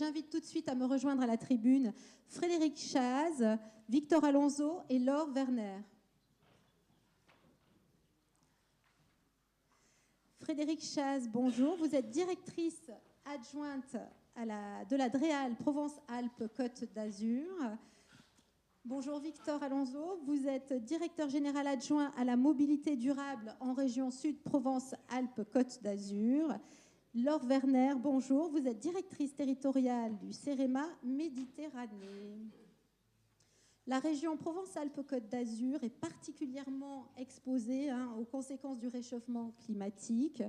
j'invite tout de suite à me rejoindre à la tribune Frédéric Chaz, Victor Alonso et Laure Werner. Frédéric Chaz, bonjour. Vous êtes directrice adjointe de la DREAL Provence-Alpes-Côte d'Azur. Bonjour Victor Alonso, vous êtes directeur général adjoint à la mobilité durable en région Sud Provence-Alpes-Côte d'Azur. Laure Werner, bonjour, vous êtes directrice territoriale du CEREMA Méditerranée. La région Provence-Alpes-Côte d'Azur est particulièrement exposée aux conséquences du réchauffement climatique.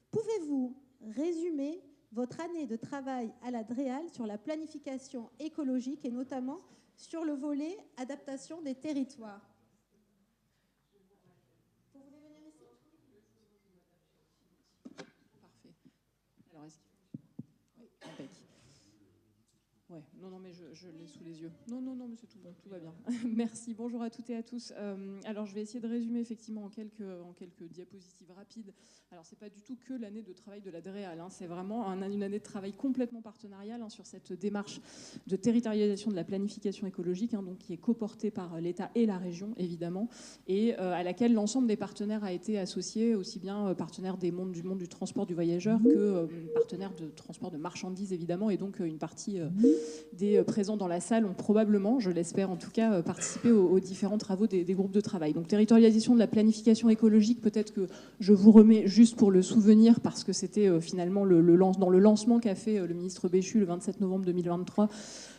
Pouvez-vous résumer votre année de travail à la DREAL sur la planification écologique et notamment sur le volet adaptation des territoires? Vous voulez venir ici? Parfait. Alors, est-ce qu'il faut... Oui, impec. Ouais, non, mais je l'ai sous les yeux. Non, mais c'est tout bon, tout va bien. Merci, bonjour à toutes et à tous. Alors, je vais essayer de résumer effectivement en quelques diapositives rapides. Alors, c'est pas du tout que l'année de travail de la DREAL, c'est vraiment une année de travail complètement partenariale sur cette démarche de territorialisation de la planification écologique, donc qui est coportée par l'État et la région, évidemment, et à laquelle l'ensemble des partenaires a été associé, aussi bien partenaires du monde du transport du voyageur que partenaires de transport de marchandises, évidemment, et donc une partie des présents dans la salle ont probablement, je l'espère en tout cas, participé aux différents travaux des groupes de travail. Donc territorialisation de la planification écologique, peut-être que je vous remets juste pour le souvenir, parce que c'était finalement dans le lancement qu'a fait le ministre Béchu le 27 novembre 2023,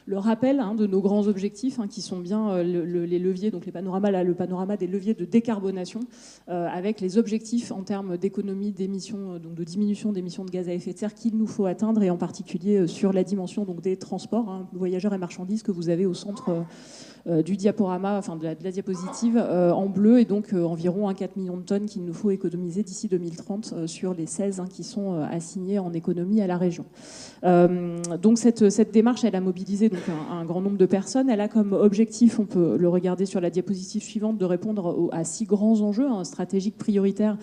le rappel de nos grands objectifs, qui sont bien les leviers, donc le panorama des leviers de décarbonation, avec les objectifs en termes d'économie d'émissions, donc de diminution d'émissions de gaz à effet de serre qu'il nous faut atteindre, et en particulier sur la dimension donc des transports, voyageurs et marchandises, que vous avez au centre du diaporama, de la diapositive en bleu, et donc environ 4 millions de tonnes qu'il nous faut économiser d'ici 2030 sur les 16 qui sont assignés en économie à la région. Donc cette démarche, elle a mobilisé donc un grand nombre de personnes. Elle a comme objectif, on peut le regarder sur la diapositive suivante, de répondre à 6 grands enjeux stratégiques prioritaires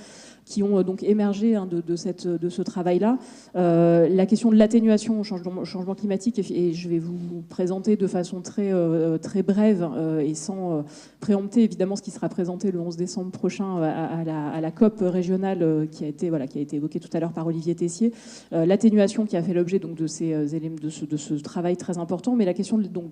qui ont donc émergé de ce travail-là. La question de l'atténuation au changement climatique, et je vais vous présenter de façon très brève et sans préempter évidemment ce qui sera présenté le 11 décembre prochain à la COP régionale qui a été évoquée tout à l'heure par Olivier Tessier. L'atténuation qui a fait l'objet donc de ce travail très important, mais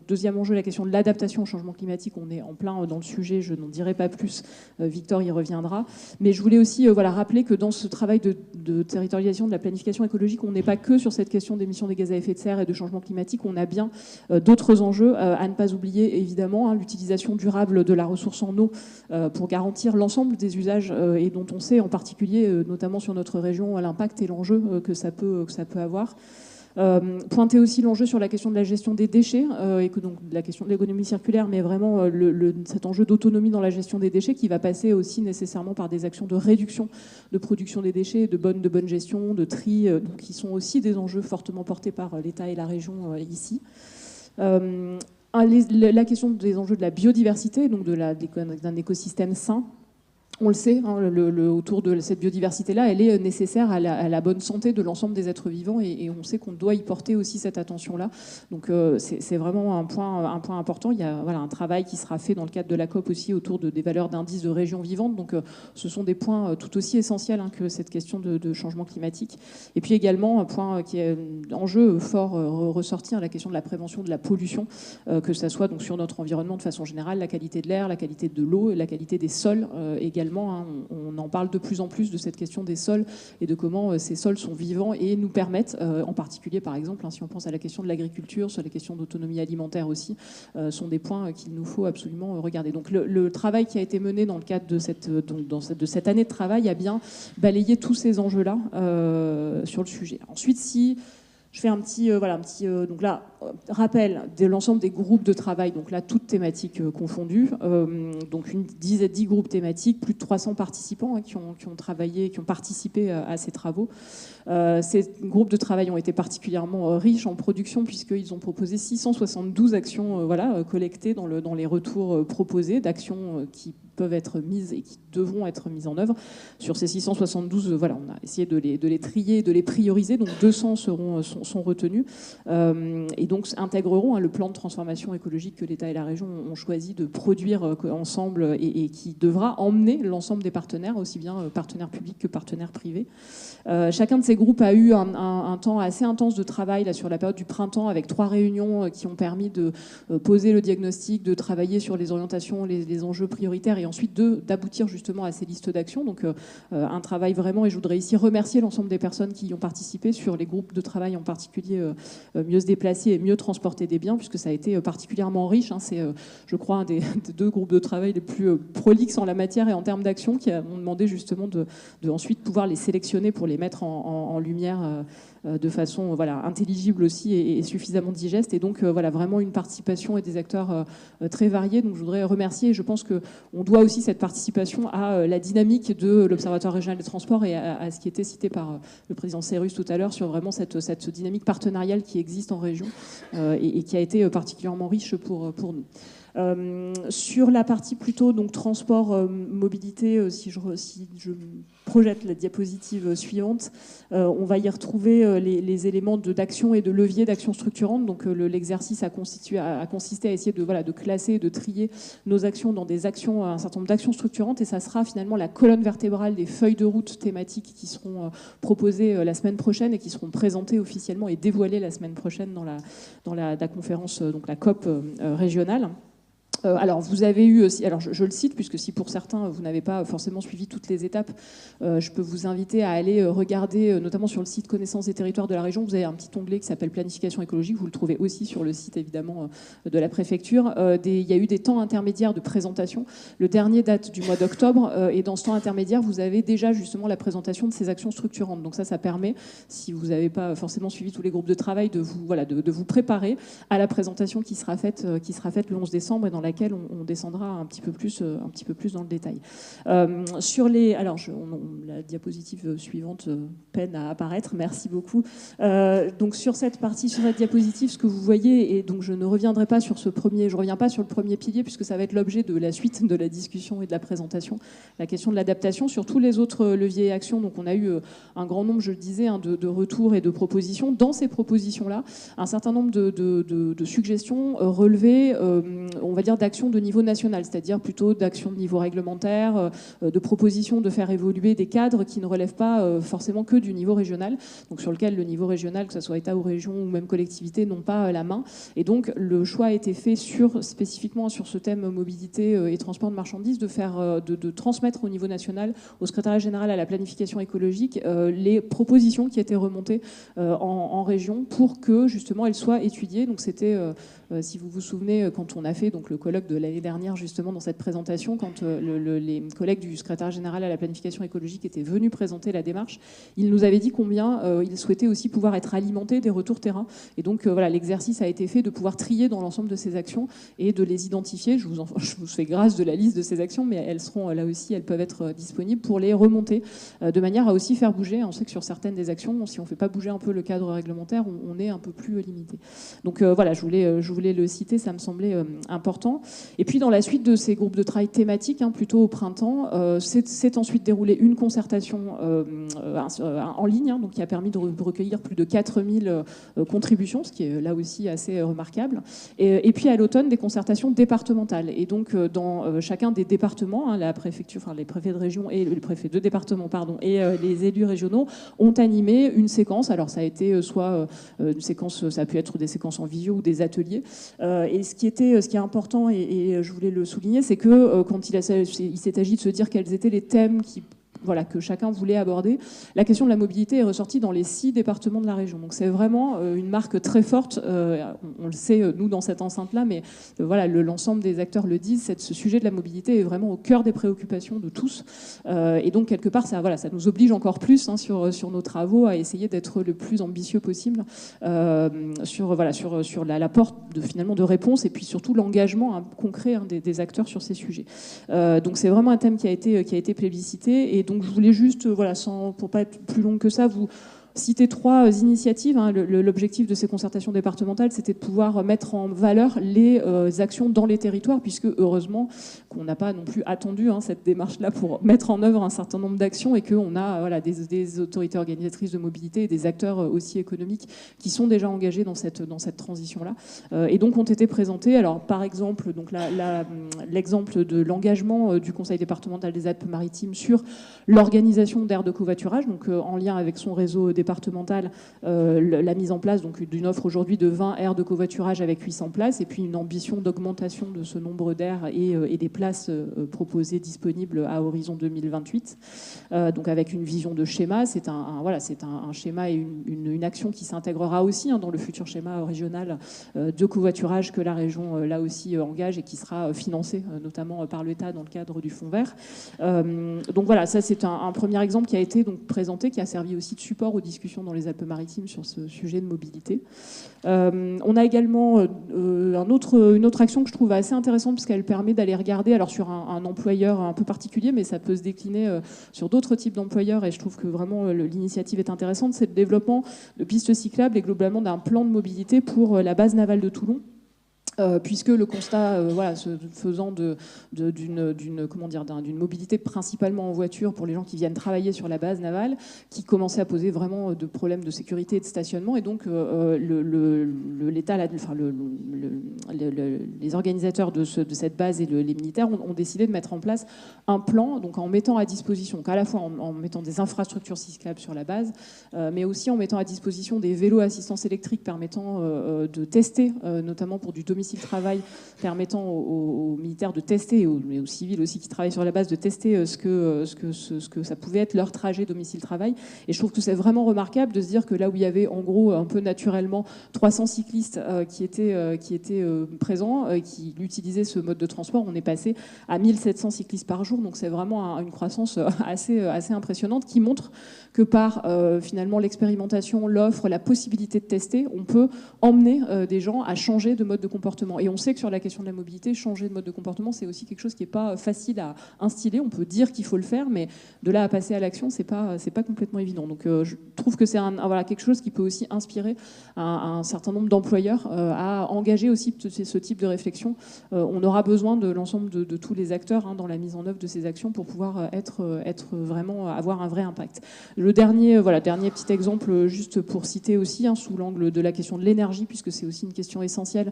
deuxième enjeu, la question de l'adaptation au changement climatique, on est en plein dans le sujet, je n'en dirai pas plus, Victor y reviendra. Mais je voulais aussi rappeler que dans ce travail de territorialisation de la planification écologique, on n'est pas que sur cette question d'émissions des gaz à effet de serre et de changement climatique, on a bien d'autres enjeux à ne pas oublier, évidemment, l'utilisation durable de la ressource en eau pour garantir l'ensemble des usages et dont on sait en particulier, notamment sur notre région, l'impact et l'enjeu que ça peut avoir. Pointer aussi l'enjeu sur la question de la gestion des déchets et que donc la question de l'économie circulaire, mais vraiment cet enjeu d'autonomie dans la gestion des déchets qui va passer aussi nécessairement par des actions de réduction de production des déchets, de bonne gestion, de tri, donc qui sont aussi des enjeux fortement portés par l'État et la région ici. La question des enjeux de la biodiversité, donc d'un écosystème sain. On le sait, autour de cette biodiversité-là, elle est nécessaire à la bonne santé de l'ensemble des êtres vivants, et on sait qu'on doit y porter aussi cette attention-là. Donc c'est vraiment un point important. Il y a un travail qui sera fait dans le cadre de la COP aussi autour des valeurs d'indice de région vivante. Donc ce sont des points tout aussi essentiels que cette question de changement climatique. Et puis également un point qui est enjeu fort ressorti, la question de la prévention de la pollution, que ça soit donc sur notre environnement de façon générale, la qualité de l'air, la qualité de l'eau, la qualité des sols également. On en parle de plus en plus de cette question des sols et de comment ces sols sont vivants et nous permettent, en particulier par exemple, si on pense à la question de l'agriculture, sur les questions d'autonomie alimentaire aussi, sont des points qu'il nous faut absolument regarder. Donc le travail qui a été mené dans le cadre de cette année de travail a bien balayé tous ces enjeux-là sur le sujet. Ensuite, si je fais donc là, rappel de l'ensemble des groupes de travail, donc là, toutes thématiques confondues, donc 10 groupes thématiques, plus de 300 participants qui ont travaillé, qui ont participé à ces travaux. Ces groupes de travail ont été particulièrement riches en production puisqu'ils ont proposé 672 actions collectées dans les retours proposés, d'actions qui peuvent être mises et qui devront être mises en œuvre. Sur ces 672, on a essayé de les trier, de les prioriser, donc 200 sont retenus et donc intégreront le plan de transformation écologique que l'État et la région ont choisi de produire ensemble et qui devra emmener l'ensemble des partenaires, aussi bien partenaires publics que partenaires privés. Chacun de ces groupes a eu un temps assez intense de travail là, sur la période du printemps, avec 3 réunions qui ont permis de poser le diagnostic, de travailler sur les orientations, les enjeux prioritaires et ensuite d'aboutir justement à ces listes d'actions. Donc un travail vraiment, et je voudrais ici remercier l'ensemble des personnes qui y ont participé sur les groupes de travail, en particulier mieux se déplacer et mieux transporter des biens, puisque ça a été particulièrement riche. C'est, je crois, un des 2 groupes de travail les plus prolixes en la matière et en termes d'action, qui ont demandé justement de ensuite pouvoir les sélectionner pour les mettre en lumière de façon intelligible aussi et suffisamment digeste. Et donc vraiment une participation et des acteurs très variés. Donc je voudrais remercier, et je pense qu'on doit aussi cette participation à la dynamique de l'Observatoire régional des transports et à ce qui était cité par le président Cérus tout à l'heure sur vraiment cette dynamique partenariale qui existe en région et qui a été particulièrement riche pour nous. Sur la partie plutôt donc transport, mobilité, si je projette la diapositive suivante, on va y retrouver les éléments d'action et de levier d'action structurante. Donc l'exercice a consisté à essayer de classer, de trier nos actions dans des actions, un certain nombre d'actions structurantes, et ça sera finalement la colonne vertébrale des feuilles de route thématiques qui seront proposées la semaine prochaine et qui seront présentées officiellement et dévoilées la semaine prochaine dans la conférence, donc la COP régionale. Alors vous avez eu aussi, alors je le cite puisque si pour certains vous n'avez pas forcément suivi toutes les étapes, je peux vous inviter à aller regarder notamment sur le site Connaissance des territoires de la région. Vous avez un petit onglet qui s'appelle Planification écologique, vous le trouvez aussi sur le site évidemment de la préfecture. Il y a eu des temps intermédiaires de présentation. Le dernier date du mois d'octobre et dans ce temps intermédiaire vous avez déjà justement la présentation de ces actions structurantes. Donc ça permet, si vous n'avez pas forcément suivi tous les groupes de travail, de vous préparer à la présentation qui sera faite le 11 décembre et dans laquelle on descendra un petit peu plus dans le détail. La diapositive suivante peine à apparaître, merci beaucoup. Donc sur cette diapositive, ce que vous voyez, et donc je ne reviendrai pas sur je reviens pas sur le premier pilier puisque ça va être l'objet de la suite de la discussion et de la présentation, la question de l'adaptation. Sur tous les autres leviers et actions, donc on a eu un grand nombre, je le disais, de retours et de propositions. Dans ces propositions-là, un certain nombre de suggestions relevées, on va dire, d'actions de niveau national, c'est-à-dire plutôt d'actions de niveau réglementaire, de propositions de faire évoluer des cadres qui ne relèvent pas forcément que du niveau régional, donc sur lequel le niveau régional, que ce soit État ou région ou même collectivité, n'ont pas la main. Et donc le choix a été fait spécifiquement sur ce thème mobilité et transport de marchandises, de transmettre au niveau national, au secrétariat général à la planification écologique, les propositions qui étaient remontées en région pour que justement elles soient étudiées. Donc c'était si vous vous souvenez, quand on a fait donc, le colloque de l'année dernière, justement, dans cette présentation, quand les collègues du secrétaire général à la planification écologique étaient venus présenter la démarche, ils nous avaient dit combien ils souhaitaient aussi pouvoir être alimentés des retours terrain. Et donc, l'exercice a été fait de pouvoir trier dans l'ensemble de ces actions et de les identifier. Je vous fais grâce de la liste de ces actions, mais elles seront là aussi, elles peuvent être disponibles pour les remonter, de manière à aussi faire bouger. On sait que sur certaines des actions, si on ne fait pas bouger un peu le cadre réglementaire, on est un peu plus limité. Donc je voulais le citer, ça me semblait important. Et puis dans la suite de ces groupes de travail thématiques, plutôt au printemps, s'est ensuite déroulée une concertation en ligne, donc qui a permis de recueillir plus de 4000 contributions, ce qui est là aussi assez remarquable. Et puis à l'automne, des concertations départementales. Et donc dans chacun des départements, la préfecture, enfin les préfets de région et les préfets de département, et les élus régionaux ont animé une séquence. Alors ça a été soit une séquence, ça a pu être des séquences en visio ou des ateliers. Et ce qui est important, et je voulais le souligner, c'est que quand il s'est agi de se dire quels étaient les thèmes qui voilà, que chacun voulait aborder. La question de la mobilité est ressortie dans les 6 départements de la région. Donc c'est vraiment une marque très forte. On le sait, nous, dans cette enceinte-là, mais voilà, l'ensemble des acteurs le disent. Ce sujet de la mobilité est vraiment au cœur des préoccupations de tous. Et donc, quelque part, ça nous oblige encore plus sur nos travaux à essayer d'être le plus ambitieux possible sur l'apport finalement de réponses et puis surtout l'engagement concret des acteurs sur ces sujets. Donc c'est vraiment un thème qui a été plébiscité. Et donc je voulais juste, pour pas être plus longue que ça, vous citer 3 initiatives. L'objectif de ces concertations départementales, c'était de pouvoir mettre en valeur les actions dans les territoires, puisque heureusement qu'on n'a pas non plus attendu cette démarche-là pour mettre en œuvre un certain nombre d'actions et qu'on a des autorités organisatrices de mobilité et des acteurs aussi économiques qui sont déjà engagés dans cette transition-là. Et donc ont été présentés, alors par exemple, donc l'exemple de l'engagement du Conseil départemental des Alpes-Maritimes sur l'organisation d'aires de covoiturage, donc en lien avec son réseau départementale, la mise en place d'une offre aujourd'hui de 20 aires de covoiturage avec 800 places, et puis une ambition d'augmentation de ce nombre d'aires et des places proposées disponibles à horizon 2028. Donc avec une vision de schéma, c'est un schéma et une action qui s'intégrera aussi dans le futur schéma régional de covoiturage que la région là aussi engage et qui sera financé notamment par l'État dans le cadre du Fonds vert. Donc voilà, ça c'est un premier exemple qui a été donc présenté, qui a servi aussi de support aux discussions dans les Alpes-Maritimes sur ce sujet de mobilité. On a également une autre action que je trouve assez intéressante parce qu'elle permet d'aller regarder alors sur un employeur un peu particulier, mais ça peut se décliner sur d'autres types d'employeurs, et je trouve que vraiment l'initiative est intéressante. C'est le développement de pistes cyclables et globalement d'un plan de mobilité pour la base navale de Toulon. Puisque le constat, se faisant d'une mobilité principalement en voiture pour les gens qui viennent travailler sur la base navale, qui commençait à poser vraiment de problèmes de sécurité et de stationnement, et donc l'État, les organisateurs de cette base et les militaires ont décidé de mettre en place un plan, donc en mettant à disposition, donc à la fois en mettant des infrastructures cyclables sur la base, mais aussi en mettant à disposition des vélos à assistance électrique permettant de tester, notamment pour du domicile travail, permettant aux militaires de tester, mais aux civils aussi qui travaillent sur la base, de tester ce que ça pouvait être leur trajet domicile-travail. Et je trouve que c'est vraiment remarquable de se dire que là où il y avait en gros un peu naturellement 300 cyclistes qui étaient présents, qui utilisaient ce mode de transport, on est passé à 1700 cyclistes par jour. Donc c'est vraiment une croissance assez impressionnante qui montre que par finalement l'expérimentation, l'offre, la possibilité de tester, on peut emmener des gens à changer de mode de comportement. Et on sait que sur la question de la mobilité, changer de mode de comportement, c'est aussi quelque chose qui n'est pas facile à instiller. On peut dire qu'il faut le faire, mais de là à passer à l'action, c'est pas complètement évident. Donc je trouve que c'est quelque chose qui peut aussi inspirer un certain nombre d'employeurs à engager aussi ce type de réflexion. On aura besoin de l'ensemble de tous les acteurs dans la mise en œuvre de ces actions pour pouvoir avoir un vrai impact. Le dernier petit exemple, juste pour citer aussi, sous l'angle de la question de l'énergie, puisque c'est aussi une question essentielle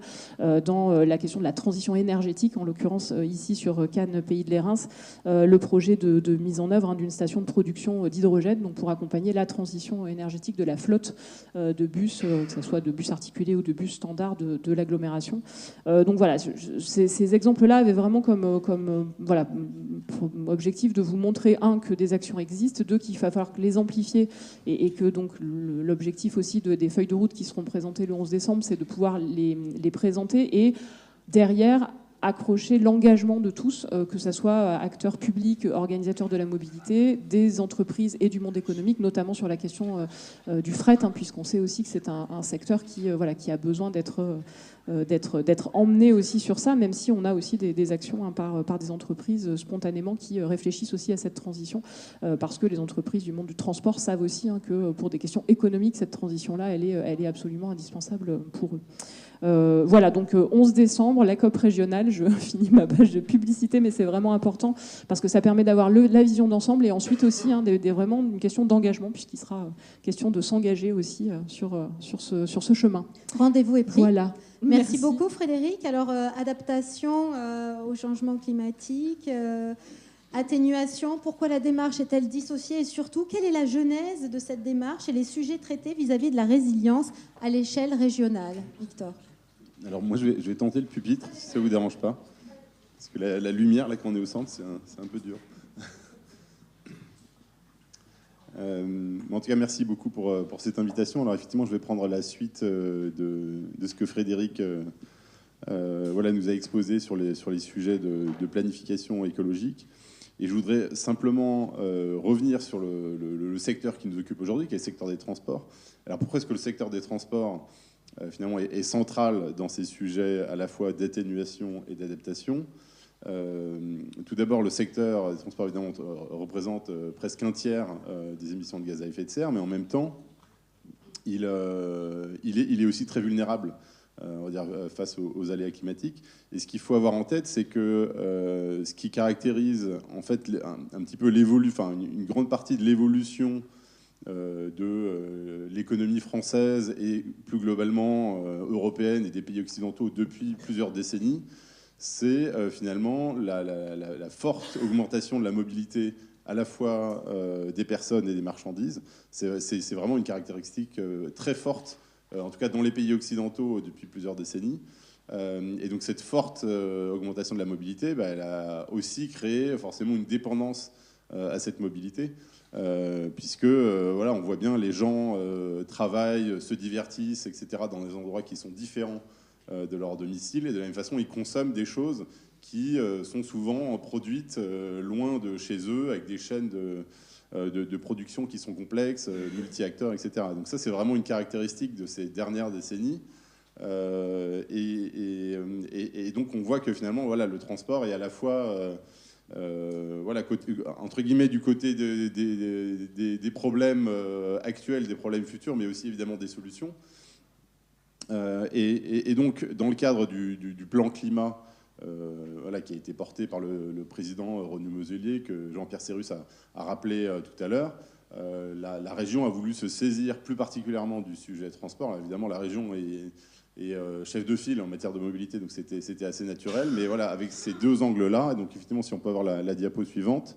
dans la question de la transition énergétique, en l'occurrence ici sur Cannes, Pays de l'Érins, le projet de mise en œuvre d'une station de production d'hydrogène, donc pour accompagner la transition énergétique de la flotte de bus, que ce soit de bus articulés ou de bus standards de l'agglomération. Donc voilà, ces exemples-là avaient vraiment comme objectif de vous montrer, que des actions existent, qu'il va falloir les amplifier, et que donc l'objectif aussi des feuilles de route qui seront présentées le 11 décembre, c'est de pouvoir les présenter et derrière accrocher l'engagement de tous, que ce soit acteurs publics, organisateurs de la mobilité, des entreprises et du monde économique, notamment sur la question du fret, puisqu'on sait aussi que c'est un secteur qui a besoin d'être emmené aussi sur ça, même si on a aussi des actions par des entreprises spontanément qui réfléchissent aussi à cette transition, parce que les entreprises du monde du transport savent aussi que pour des questions économiques, cette transition-là, elle est absolument indispensable pour eux. Voilà, donc 11 décembre, la COP régionale, je finis ma page de publicité, mais c'est vraiment important parce que ça permet d'avoir la vision d'ensemble, et ensuite aussi vraiment une question d'engagement, puisqu'il sera question de s'engager aussi sur ce chemin. Rendez-vous est pris. Voilà. Merci beaucoup Frédéric. Alors, adaptation au changement climatique, atténuation, pourquoi la démarche est-elle dissociée, et surtout, quelle est la genèse de cette démarche et les sujets traités vis-à-vis de la résilience à l'échelle régionale? Victor. Alors moi, je vais tenter le pupitre, si ça ne vous dérange pas. Parce que la lumière, là, quand on est au centre, c'est un peu dur. En tout cas, merci beaucoup pour cette invitation. Alors effectivement, je vais prendre la suite de ce que Frédéric nous a exposé sur les sujets de planification écologique. Et je voudrais simplement revenir sur le secteur qui nous occupe aujourd'hui, qui est le secteur des transports. Alors pourquoi est-ce que le secteur des transports finalement est central dans ces sujets à la fois d'atténuation et d'adaptation? Tout d'abord, le secteur des transports évidemment représente presque un tiers des émissions de gaz à effet de serre, mais en même temps, il est aussi très vulnérable, on va dire, face aux aléas climatiques. Et ce qu'il faut avoir en tête, c'est que ce qui caractérise en fait un petit peu une grande partie de l'évolution de l'économie française et plus globalement européenne et des pays occidentaux depuis plusieurs décennies, c'est finalement la forte augmentation de la mobilité à la fois des personnes et des marchandises. C'est vraiment une caractéristique très forte, en tout cas dans les pays occidentaux depuis plusieurs décennies. Et donc cette forte augmentation de la mobilité, elle a aussi créé forcément une dépendance à cette mobilité. Puisque on voit bien les gens travaillent, se divertissent, etc. dans des endroits qui sont différents de leur domicile, et de la même façon ils consomment des choses qui sont souvent produites loin de chez eux, avec des chaînes de production qui sont complexes, multi-acteurs, etc. Donc ça c'est vraiment une caractéristique de ces dernières décennies. Et donc on voit que finalement le transport est à la fois entre guillemets du côté des problèmes actuels, des problèmes futurs, mais aussi évidemment des solutions. Et donc dans le cadre du plan climat qui a été porté par le président Renaud Muselier, que Jean-Pierre Cérus a rappelé tout à l'heure, la région a voulu se saisir plus particulièrement du sujet transport. Alors, évidemment, la région est chef de file en matière de mobilité, donc c'était assez naturel. Mais voilà, avec ces deux angles-là, donc effectivement, si on peut avoir la diapo suivante,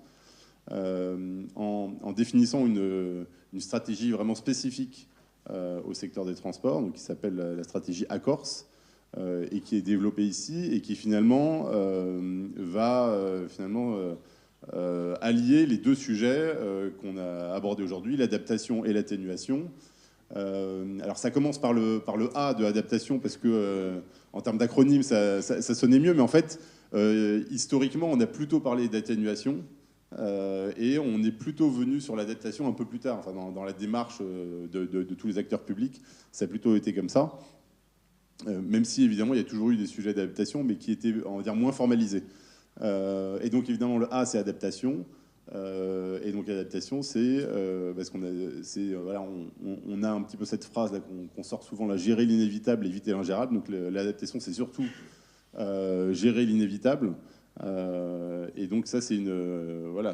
en définissant une stratégie vraiment spécifique au secteur des transports, donc qui s'appelle la stratégie ACORS, et qui est développée ici, et qui finalement va allier les deux sujets qu'on a abordés aujourd'hui, l'adaptation et l'atténuation. Alors ça commence par le A de adaptation, parce que en termes d'acronyme ça sonnait mieux, mais en fait historiquement on a plutôt parlé d'atténuation et on est plutôt venu sur l'adaptation un peu plus tard, enfin dans la démarche de tous les acteurs publics, ça a plutôt été comme ça, même si évidemment il y a toujours eu des sujets d'adaptation, mais qui étaient, on va dire, moins formalisés. Et donc évidemment le A c'est adaptation. Et donc adaptation, c'est parce qu'on a un petit peu cette phrase là qu'on sort souvent, là, gérer l'inévitable, éviter l'ingérable. Donc l'adaptation, c'est surtout gérer l'inévitable. Et donc ça, c'est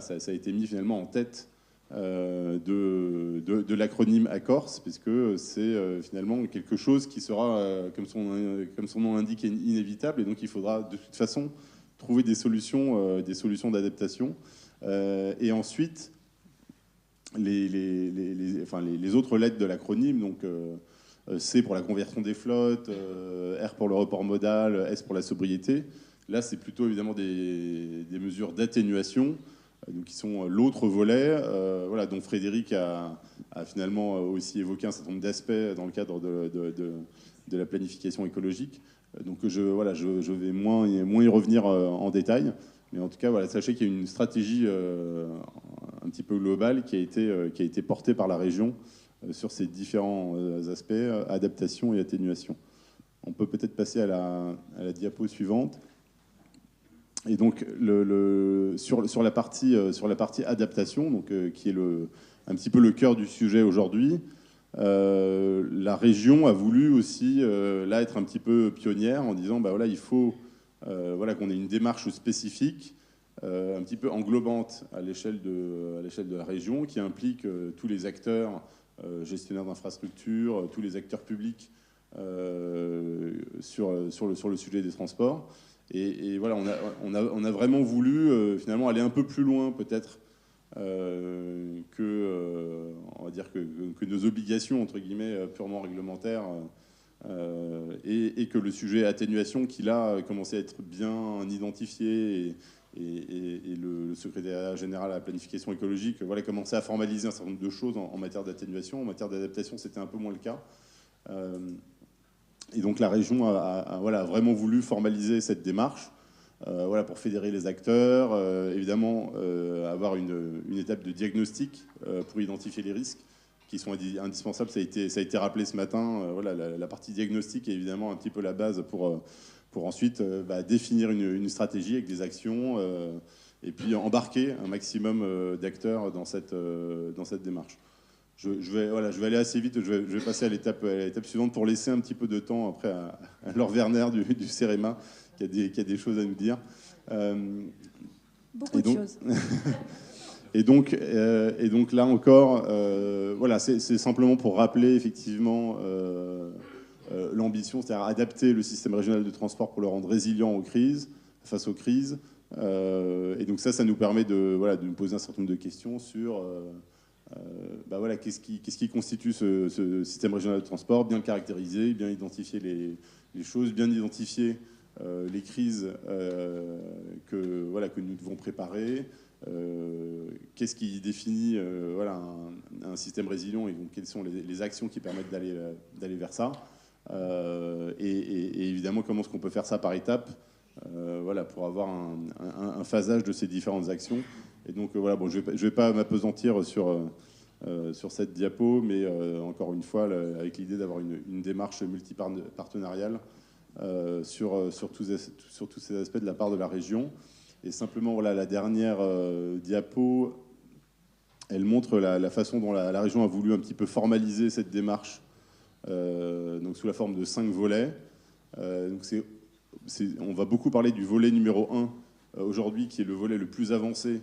ça a été mis finalement en tête de l'acronyme ACORS, puisque c'est finalement quelque chose qui sera, comme son nom l'indique, inévitable. Et donc il faudra de toute façon trouver des solutions d'adaptation. Et ensuite, les autres lettres de l'acronyme, donc C pour la conversion des flottes, R pour le report modal, S pour la sobriété. Là, c'est plutôt évidemment des mesures d'atténuation, qui sont l'autre volet, dont Frédéric a finalement aussi évoqué un certain nombre d'aspects dans le cadre de la planification écologique. Donc je vais moins y revenir en détail. Mais en tout cas, sachez qu'il y a une stratégie un petit peu globale qui a été portée par la région sur ces différents aspects, adaptation et atténuation. On peut peut-être passer à la diapo suivante. Et donc, sur la partie adaptation, donc, qui est un petit peu le cœur du sujet aujourd'hui, la région a voulu aussi là être un petit peu pionnière en disant il faut qu'on ait une démarche spécifique, un petit peu englobante à l'échelle de la région, qui implique tous les acteurs, gestionnaires d'infrastructures, tous les acteurs publics sur le sujet des transports. Et on a vraiment voulu finalement aller un peu plus loin peut-être on va dire que nos obligations entre guillemets purement réglementaires, et que le sujet atténuation, qui là commençait à être bien identifié et le secrétariat général à la planification écologique voilà, commençaient à formaliser un certain nombre de choses en matière d'atténuation. En matière d'adaptation, c'était un peu moins le cas. Et donc la région a vraiment voulu formaliser cette démarche voilà, pour fédérer les acteurs, évidemment avoir une étape de diagnostic pour identifier les risques qui sont indispensables. Ça a été rappelé ce matin. Voilà, la partie diagnostic est évidemment un petit peu la base pour ensuite définir une stratégie avec des actions et puis embarquer un maximum d'acteurs dans cette démarche. Je vais aller assez vite, je vais passer à l'étape suivante pour laisser un petit peu de temps après à Laure Werner du CEREMA qui a des choses à nous dire. Beaucoup de choses. Et donc là encore, voilà, c'est simplement pour rappeler effectivement l'ambition, c'est-à-dire adapter le système régional de transport pour le rendre résilient aux crises, face aux crises. Et donc ça nous permet de nous poser un certain nombre de questions sur voilà, qu'est-ce qui constitue ce système régional de transport, bien le caractériser, bien identifier les choses, bien identifier les crises que nous devons préparer. Qu'est-ce qui définit voilà, un système résilient et donc quelles sont les actions qui permettent d'aller vers ça et évidemment comment est-ce qu'on peut faire ça par étapes voilà, pour avoir un phasage de ces différentes actions. Et donc voilà, bon, je vais pas m'appesantir sur cette diapo, mais encore une fois avec l'idée d'avoir une démarche multipartenariale sur tous ces aspects de la part de la région. Et simplement, voilà, la dernière diapo, elle montre la façon dont la région a voulu un petit peu formaliser cette démarche, donc sous la forme de 5 volets. Donc on va beaucoup parler du volet numéro 1 aujourd'hui, qui est le volet le plus avancé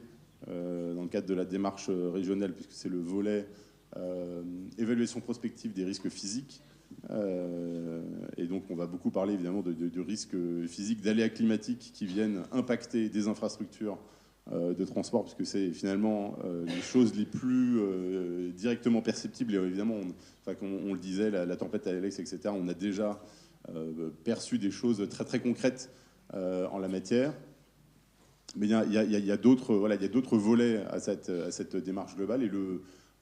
dans le cadre de la démarche régionale, puisque c'est le volet évaluation prospective des risques physiques. Et donc on va beaucoup parler évidemment de risques physiques, d'aléas climatiques qui viennent impacter des infrastructures de transport, puisque c'est finalement les choses les plus directement perceptibles. Et évidemment, on le disait, la tempête à Alex, etc., on a déjà perçu des choses très très concrètes en la matière. Mais il y a d'autres volets à cette démarche globale. Et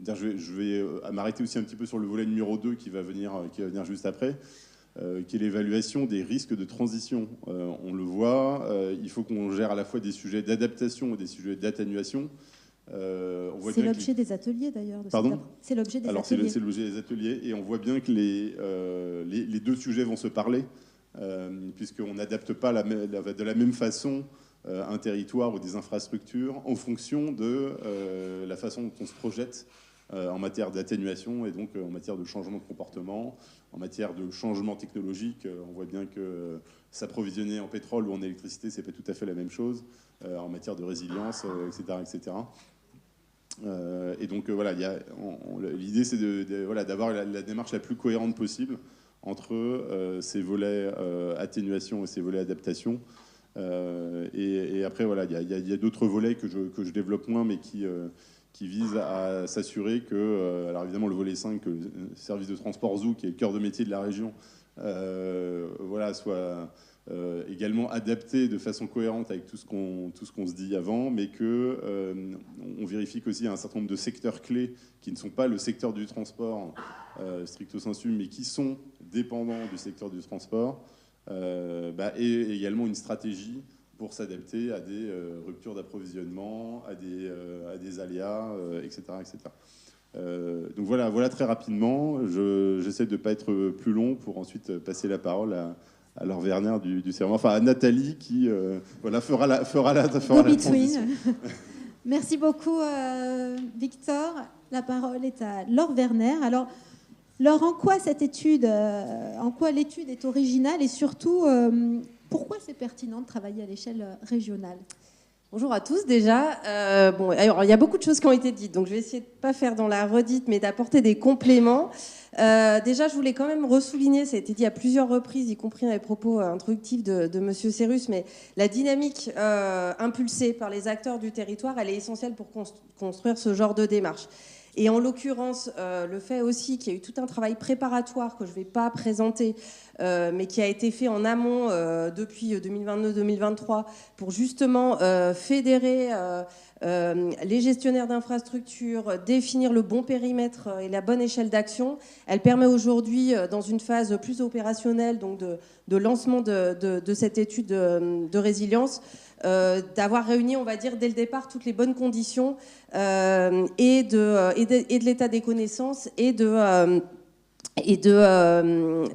je vais m'arrêter aussi un petit peu sur le volet numéro 2 qui va venir juste après, qui est l'évaluation des risques de transition. On le voit, il faut qu'on gère à la fois des sujets d'adaptation et des sujets d'atténuation. C'est l'objet des ateliers d'ailleurs. Pardon ? C'est l'objet des ateliers. Alors c'est l'objet des ateliers, et on voit bien que les deux sujets vont se parler, puisqu'on n'adapte pas de la même façon un territoire ou des infrastructures en fonction de la façon dont on se projette en matière d'atténuation et donc en matière de changement de comportement, en matière de changement technologique. On voit bien que s'approvisionner en pétrole ou en électricité, c'est pas tout à fait la même chose, en matière de résilience, etc., etc. Et donc voilà, l'idée c'est d'avoir la démarche la plus cohérente possible entre ces volets atténuation et ces volets adaptation. Et après voilà, il y a d'autres volets que je développe moins, mais qui visent à s'assurer que, alors évidemment le volet 5, le service de transport ZOO, qui est le cœur de métier de la région, voilà, soit également adapté de façon cohérente avec tout ce qu'on se dit avant, mais qu'on vérifie qu'aussi il y a un certain nombre de secteurs clés qui ne sont pas le secteur du transport stricto sensu, mais qui sont dépendants du secteur du transport, et également une stratégie pour s'adapter à des ruptures d'approvisionnement, à des aléas, etc. etc. Donc voilà très rapidement. J'essaie de ne pas être plus long pour ensuite passer la parole à Laure Werner du CEREMA, enfin à Nathalie qui fera la transition. Merci beaucoup Victor. La parole est à Laure Werner. Alors Laure, en quoi l'étude est originale et surtout pourquoi c'est pertinent de travailler à l'échelle régionale ? Bonjour à tous déjà. Alors, il y a beaucoup de choses qui ont été dites, donc je vais essayer de ne pas faire dans la redite, mais d'apporter des compléments. Déjà, je voulais quand même ressouligner, ça a été dit à plusieurs reprises, y compris dans les propos introductifs de Monsieur Cérus, mais la dynamique impulsée par les acteurs du territoire, elle est essentielle pour construire ce genre de démarche. Et en l'occurrence, le fait aussi qu'il y a eu tout un travail préparatoire que je ne vais pas présenter, mais qui a été fait en amont depuis 2022-2023 pour justement fédérer les gestionnaires d'infrastructures, définir le bon périmètre et la bonne échelle d'action. Elle permet aujourd'hui, dans une phase plus opérationnelle, donc de lancement de cette étude de résilience, d'avoir réuni, on va dire, dès le départ, toutes les bonnes conditions et de l'état des connaissances et de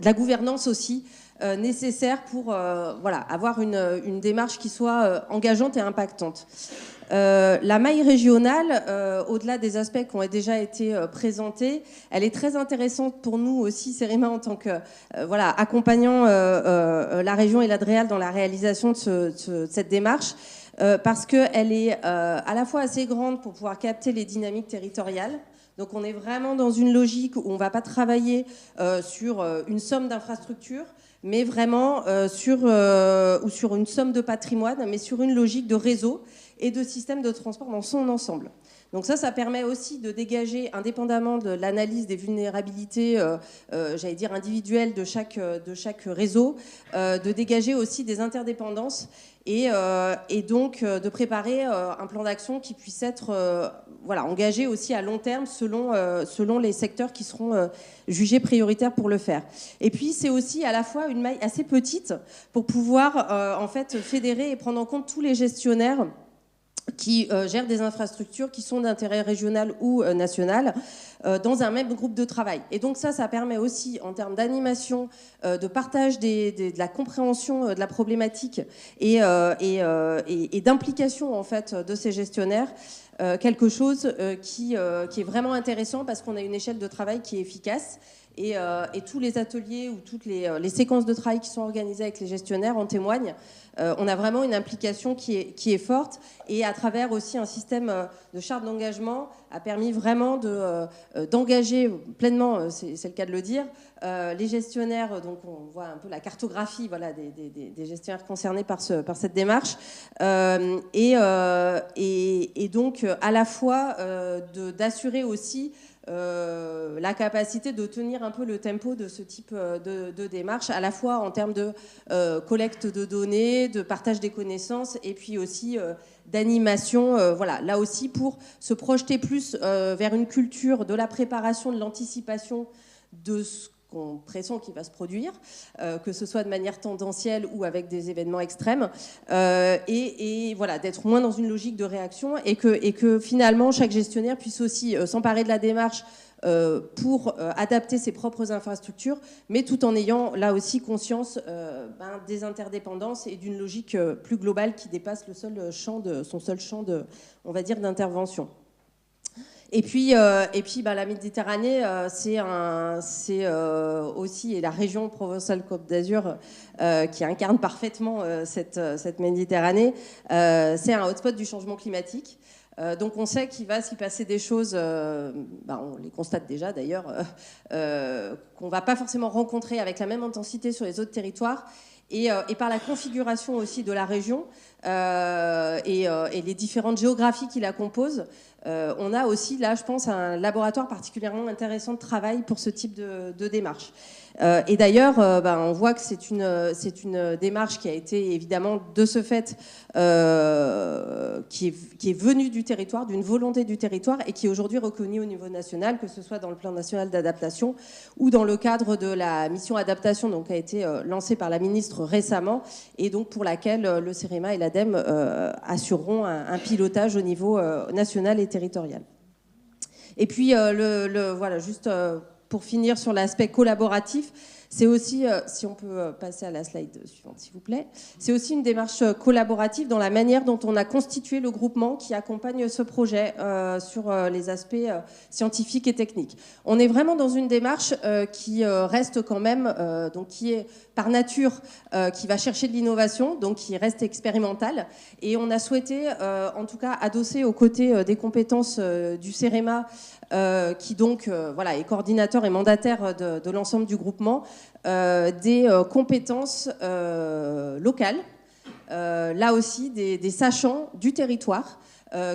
la gouvernance aussi nécessaire pour voilà, avoir une démarche qui soit engageante et impactante. La maille régionale, au-delà des aspects qui ont déjà été présentés, elle est très intéressante pour nous aussi, CEREMA, en tant que voilà, accompagnant la région et la DREAL dans la réalisation de cette démarche, parce qu'elle est à la fois assez grande pour pouvoir capter les dynamiques territoriales. Donc on est vraiment dans une logique où on ne va pas travailler sur une somme d'infrastructures, mais vraiment sur une somme de patrimoine, mais sur une logique de réseau et de système de transport dans son ensemble. Donc ça permet aussi de dégager, indépendamment de l'analyse des vulnérabilités, j'allais dire individuelles de chaque réseau, de dégager aussi des interdépendances et donc de préparer un plan d'action qui puisse être voilà, engagé aussi à long terme selon les secteurs qui seront jugés prioritaires pour le faire. Et puis c'est aussi à la fois une maille assez petite pour pouvoir en fait fédérer et prendre en compte tous les gestionnaires qui gèrent des infrastructures qui sont d'intérêt régional ou national dans un même groupe de travail. Et donc ça permet aussi, en termes d'animation, de partage de la compréhension de la problématique et d'implication en fait de ces gestionnaires, quelque chose qui est vraiment intéressant parce qu'on a une échelle de travail qui est efficace. Et tous les ateliers ou toutes les séquences de travail qui sont organisées avec les gestionnaires en témoignent. On a vraiment une implication qui est forte et à travers aussi un système de charte d'engagement a permis vraiment d'engager pleinement, c'est le cas de le dire, les gestionnaires. Donc on voit un peu la cartographie voilà, des gestionnaires concernés par cette démarche et donc à la fois d'assurer aussi la capacité de tenir un peu le tempo de ce type de démarche, à la fois en termes de collecte de données, de partage des connaissances et puis aussi d'animation, voilà, là aussi pour se projeter plus vers une culture de la préparation, de l'anticipation de ce qu'on pressent qu'il va se produire, que ce soit de manière tendancielle ou avec des événements extrêmes, et voilà, d'être moins dans une logique de réaction et que finalement chaque gestionnaire puisse aussi s'emparer de la démarche pour adapter ses propres infrastructures, mais tout en ayant là aussi conscience des interdépendances et d'une logique plus globale qui dépasse son seul champ de, on va dire, d'intervention. Et puis la Méditerranée, c'est aussi, et la région Provence-Alpes-Côte d'Azur qui incarne parfaitement cette Méditerranée, c'est un hotspot du changement climatique. Donc on sait qu'il va s'y passer des choses, on les constate déjà d'ailleurs, qu'on ne va pas forcément rencontrer avec la même intensité sur les autres territoires. Et par la configuration aussi de la région et les différentes géographies qui la composent, on a aussi là, je pense, un laboratoire particulièrement intéressant de travail pour ce type de démarche. Et d'ailleurs, on voit que c'est une démarche qui a été évidemment de ce fait qui est venue du territoire, d'une volonté du territoire et qui est aujourd'hui reconnue au niveau national, que ce soit dans le plan national d'adaptation ou dans le cadre de la mission adaptation donc, qui a été lancée par la ministre récemment et donc pour laquelle le CEREMA et l'ADEME assureront un pilotage au niveau national et territorial. Et puis, voilà, juste... pour finir sur l'aspect collaboratif, C'est aussi, si on peut passer à la slide suivante s'il vous plaît, c'est aussi une démarche collaborative dans la manière dont on a constitué le groupement qui accompagne ce projet sur les aspects scientifiques et techniques. On est vraiment dans une démarche qui reste quand même, donc qui est par nature, qui va chercher de l'innovation, donc qui reste expérimentale. Et on a souhaité, en tout cas, adosser aux côtés des compétences du CEREMA, qui donc voilà, est coordinateur et mandataire de l'ensemble du groupement, des compétences locales, là aussi des sachants du territoire,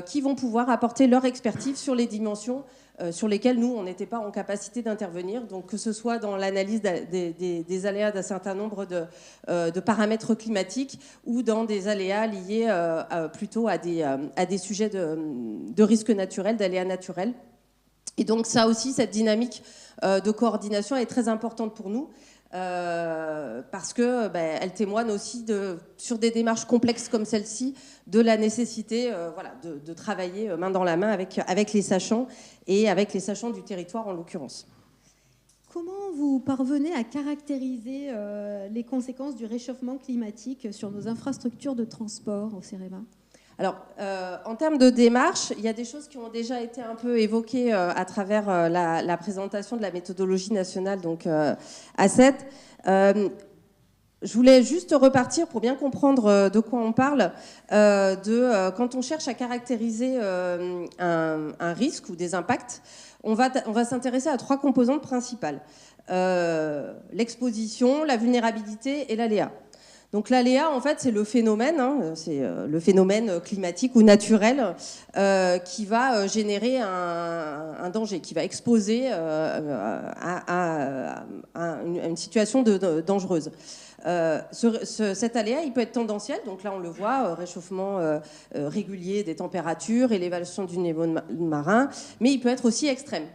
qui vont pouvoir apporter leur expertise sur les dimensions sur lesquelles nous, on n'était pas en capacité d'intervenir, donc que ce soit dans l'analyse des aléas d'un certain nombre de paramètres climatiques ou dans des aléas liés plutôt à des sujets de risques naturels, d'aléas naturels. Et donc ça aussi, cette dynamique de coordination est très importante pour nous. Parce que elle témoigne aussi sur des démarches complexes comme celle-ci de la nécessité voilà, de travailler main dans la main avec les sachants et avec les sachants du territoire en l'occurrence. Comment vous parvenez à caractériser les conséquences du réchauffement climatique sur nos infrastructures de transport au CEREMA ? Alors, en termes de démarche, il y a des choses qui ont déjà été un peu évoquées à travers la présentation de la méthodologie nationale, donc A7. Je voulais juste repartir pour bien comprendre de quoi on parle, quand on cherche à caractériser un risque ou des impacts, on va s'intéresser à 3 composantes principales. L'exposition, la vulnérabilité et l'aléa. Donc l'aléa, en fait, c'est le phénomène, le phénomène climatique ou naturel qui va générer un danger, qui va exposer à une situation dangereuse. Cet aléa, il peut être tendanciel, donc là on le voit, réchauffement régulier des températures, élévation du niveau marin, mais il peut être aussi extrême.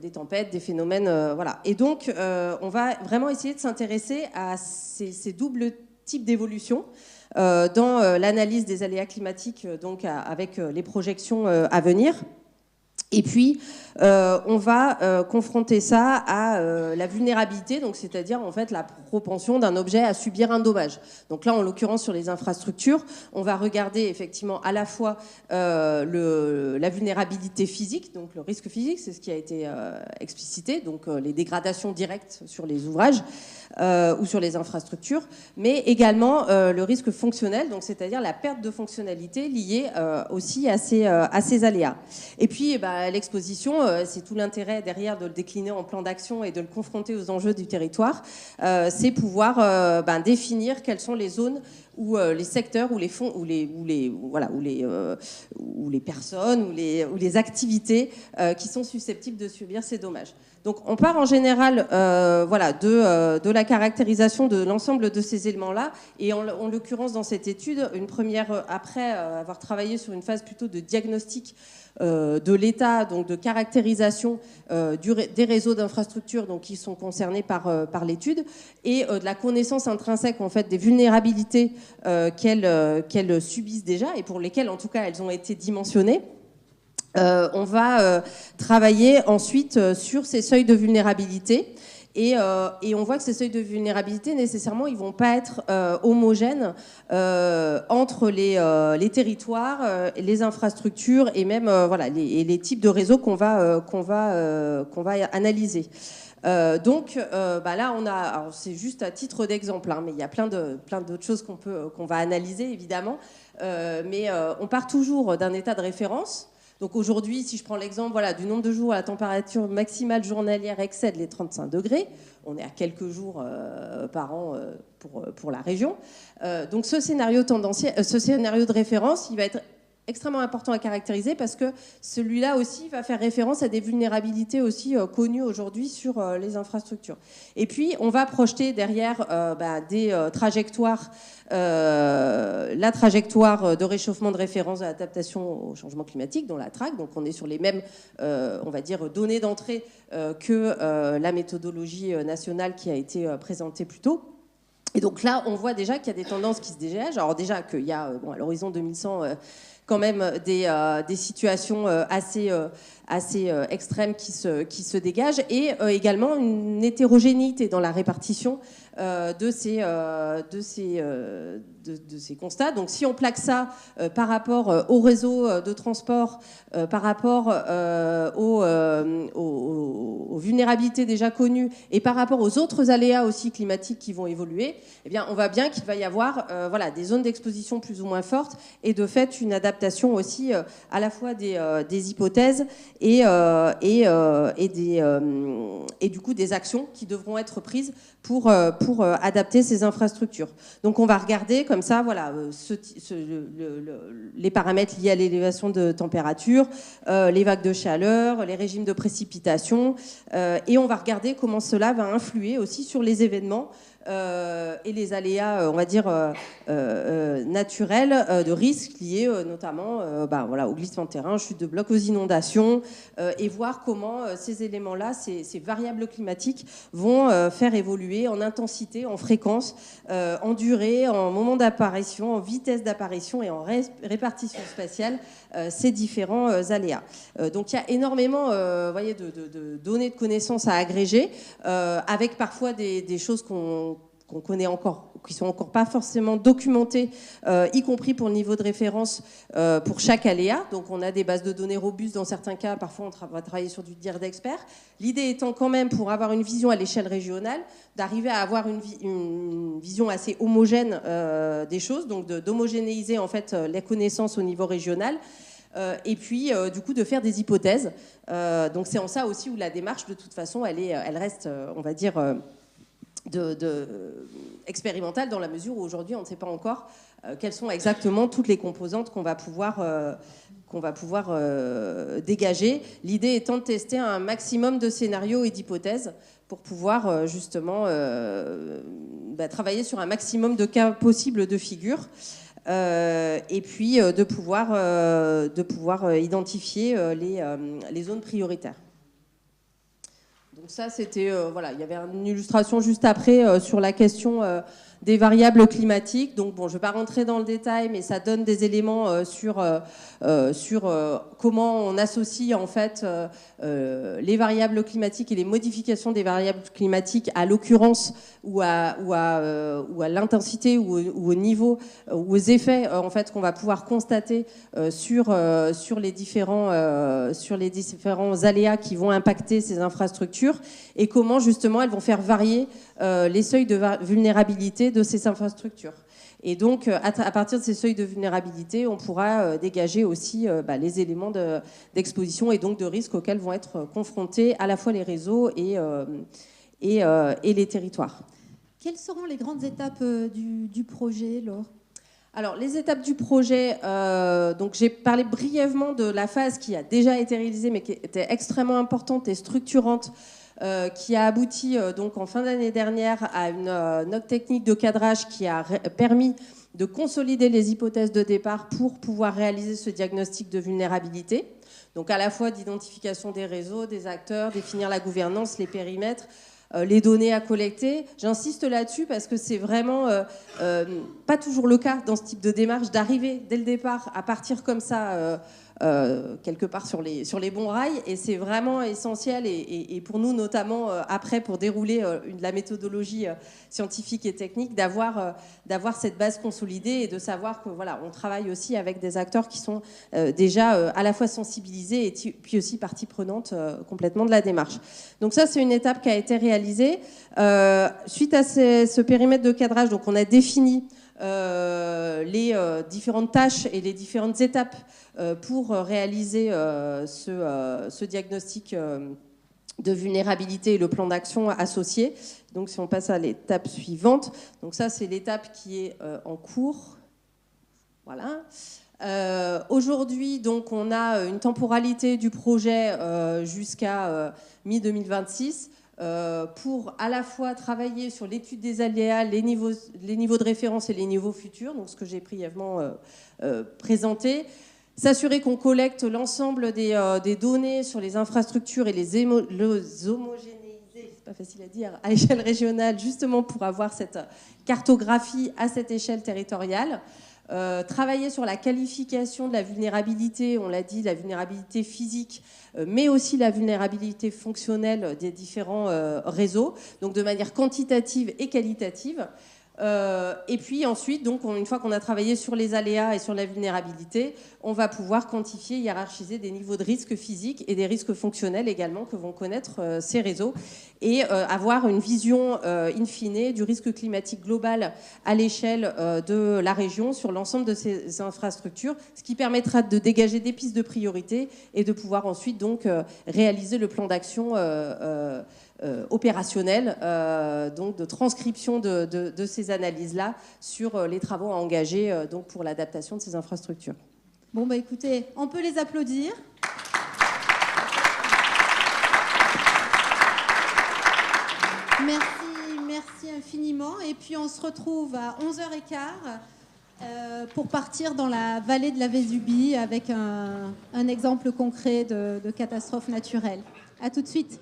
Des tempêtes, des phénomènes, voilà. Et donc, on va vraiment essayer de s'intéresser à ces doubles type d'évolution dans l'analyse des aléas climatiques, donc avec les projections à venir. Et puis, on va confronter ça à la vulnérabilité, donc c'est-à-dire en fait la propension d'un objet à subir un dommage. Donc là, en l'occurrence sur les infrastructures, on va regarder effectivement à la fois la vulnérabilité physique, donc le risque physique, c'est ce qui a été explicité, donc les dégradations directes sur les ouvrages ou sur les infrastructures, mais également le risque fonctionnel, donc c'est-à-dire la perte de fonctionnalité liée aussi à ces aléas. Et puis, l'exposition, c'est tout l'intérêt derrière de le décliner en plan d'action et de le confronter aux enjeux du territoire, c'est pouvoir définir quelles sont les zones où les secteurs, où les fonds, où les personnes, où les activités qui sont susceptibles de subir ces dommages. Donc on part en général de la caractérisation de l'ensemble de ces éléments-là, et en l'occurrence dans cette étude, une première, après avoir travaillé sur une phase plutôt de diagnostic de l'état, donc de caractérisation des réseaux d'infrastructures donc, qui sont concernés par l'étude, et de la connaissance intrinsèque en fait, des vulnérabilités qu'elles subissent déjà, et pour lesquelles en tout cas elles ont été dimensionnées. On va travailler ensuite sur ces seuils de vulnérabilité. Et on voit que ces seuils de vulnérabilité, nécessairement, ils ne vont pas être homogènes entre les territoires, les infrastructures et même les types de réseaux qu'on va analyser. Donc là, on a, alors c'est juste à titre d'exemple, mais il y a plein d'autres choses qu'on va analyser, évidemment. Mais on part toujours d'un état de référence. Donc aujourd'hui, si je prends l'exemple du nombre de jours où la température maximale journalière excède les 35 degrés, on est à quelques jours par an pour la région. Donc ce scénario de référence, il va être extrêmement important à caractériser parce que celui-là aussi va faire référence à des vulnérabilités aussi connues aujourd'hui sur les infrastructures. Et puis, on va projeter derrière des trajectoires, la trajectoire de réchauffement de référence de l'adaptation au changement climatique, dans la TRAC. Donc, on est sur les mêmes, on va dire, données d'entrée que la méthodologie nationale qui a été présentée plus tôt. Et donc là, on voit déjà qu'il y a des tendances qui se dégagent. Alors déjà qu'il y a, à l'horizon 2100, quand même des situations assez extrêmes qui se dégagent, et également une hétérogénéité dans la répartition de ces constats. Donc si on plaque ça par rapport au réseau de transport, par rapport aux vulnérabilités déjà connues et par rapport aux autres aléas aussi climatiques qui vont évoluer, eh bien, on voit bien qu'il va y avoir voilà, des zones d'exposition plus ou moins fortes, et de fait une adaptation aussi à la fois des hypothèses et du coup des actions qui devront être prises pour adapter ces infrastructures. Donc on va regarder comme ça, voilà, les paramètres liés à l'élévation de température, les vagues de chaleur, les régimes de précipitation, et on va regarder comment cela va influer aussi sur les événements et les aléas, on va dire, naturels de risques liés notamment voilà, au glissement de terrain, chute de blocs, aux inondations, et voir comment ces éléments-là, ces variables climatiques vont faire évoluer en intensité, en fréquence, en durée, en moment d'apparition, en vitesse d'apparition et en répartition spatiale ces différents aléas. Donc il y a énormément voyez, de données de connaissances à agréger, avec parfois des choses qu'on connaît encore, qui sont encore pas forcément documentées, y compris pour le niveau de référence pour chaque aléa. Donc on a des bases de données robustes dans certains cas, parfois on va travailler sur du dire d'experts. L'idée étant quand même, pour avoir une vision à l'échelle régionale, d'arriver à avoir une vision assez homogène des choses, donc d'homogénéiser en fait les connaissances au niveau régional. Et puis du coup de faire des hypothèses. Donc c'est en ça aussi où la démarche de toute façon elle reste on va dire expérimentale, dans la mesure où aujourd'hui on ne sait pas encore quelles sont exactement toutes les composantes qu'on va pouvoir dégager. L'idée étant de tester un maximum de scénarios et d'hypothèses pour pouvoir justement travailler sur un maximum de cas possibles de figures. Et puis de pouvoir identifier les zones prioritaires. Donc ça, c'était voilà, il y avait une illustration juste après sur la question des variables climatiques. Donc bon, je ne vais pas rentrer dans le détail, mais ça donne des éléments sur comment on associe en fait les variables climatiques et les modifications des variables climatiques à l'occurrence ou à l'intensité ou au niveau ou aux effets en fait qu'on va pouvoir constater sur les différents aléas qui vont impacter ces infrastructures, et comment justement elles vont faire varier les seuils de vulnérabilité de ces infrastructures. Et donc, à partir de ces seuils de vulnérabilité, on pourra dégager aussi les éléments d'exposition et donc de risque auxquels vont être confrontés à la fois les réseaux et les territoires. Quelles seront les grandes étapes du projet, Laure ? Alors, les étapes du projet, donc j'ai parlé brièvement de la phase qui a déjà été réalisée, mais qui était extrêmement importante et structurante, qui a abouti donc en fin d'année dernière à une note technique de cadrage qui a permis de consolider les hypothèses de départ pour pouvoir réaliser ce diagnostic de vulnérabilité. Donc à la fois d'identification des réseaux, des acteurs, définir la gouvernance, les périmètres, les données à collecter. J'insiste là-dessus parce que c'est vraiment pas toujours le cas dans ce type de démarche d'arriver dès le départ à partir comme ça quelque part sur les bons rails, et c'est vraiment essentiel et pour nous notamment après pour dérouler la méthodologie scientifique et technique d'avoir cette base consolidée et de savoir que voilà, on travaille aussi avec des acteurs qui sont déjà à la fois sensibilisés et puis aussi partie prenante complètement de la démarche. Donc ça, c'est une étape qui a été réalisée suite à ce périmètre de cadrage. Donc on a défini les différentes tâches et les différentes étapes pour réaliser ce diagnostic de vulnérabilité et le plan d'action associé. Donc si on passe à l'étape suivante, donc ça c'est l'étape qui est en cours. Voilà. Aujourd'hui, donc on a une temporalité du projet jusqu'à mi-2026. Pour à la fois travailler sur l'étude des aléas, les niveaux de référence et les niveaux futurs, donc ce que j'ai brièvement présenté, s'assurer qu'on collecte l'ensemble des données sur les infrastructures et les homogénéiser, c'est pas facile à dire, à l'échelle régionale, justement pour avoir cette cartographie à cette échelle territoriale. travailler sur la qualification de la vulnérabilité, on l'a dit, la vulnérabilité physique, mais aussi la vulnérabilité fonctionnelle des différents réseaux, donc de manière quantitative et qualitative. Et puis ensuite, donc, une fois qu'on a travaillé sur les aléas et sur la vulnérabilité, on va pouvoir quantifier, hiérarchiser des niveaux de risque physique et des risques fonctionnels également que vont connaître ces réseaux et avoir une vision in fine du risque climatique global à l'échelle de la région sur l'ensemble de ces infrastructures, ce qui permettra de dégager des pistes de priorité et de pouvoir ensuite donc réaliser le plan d'action opérationnel, donc de transcription de ces analyses-là sur les travaux à engager donc pour l'adaptation de ces infrastructures. Bon, bah écoutez, on peut les applaudir. Merci infiniment. Et puis on se retrouve à 11h15 pour partir dans la vallée de la Vésubie avec un exemple concret de catastrophe naturelle. À tout de suite.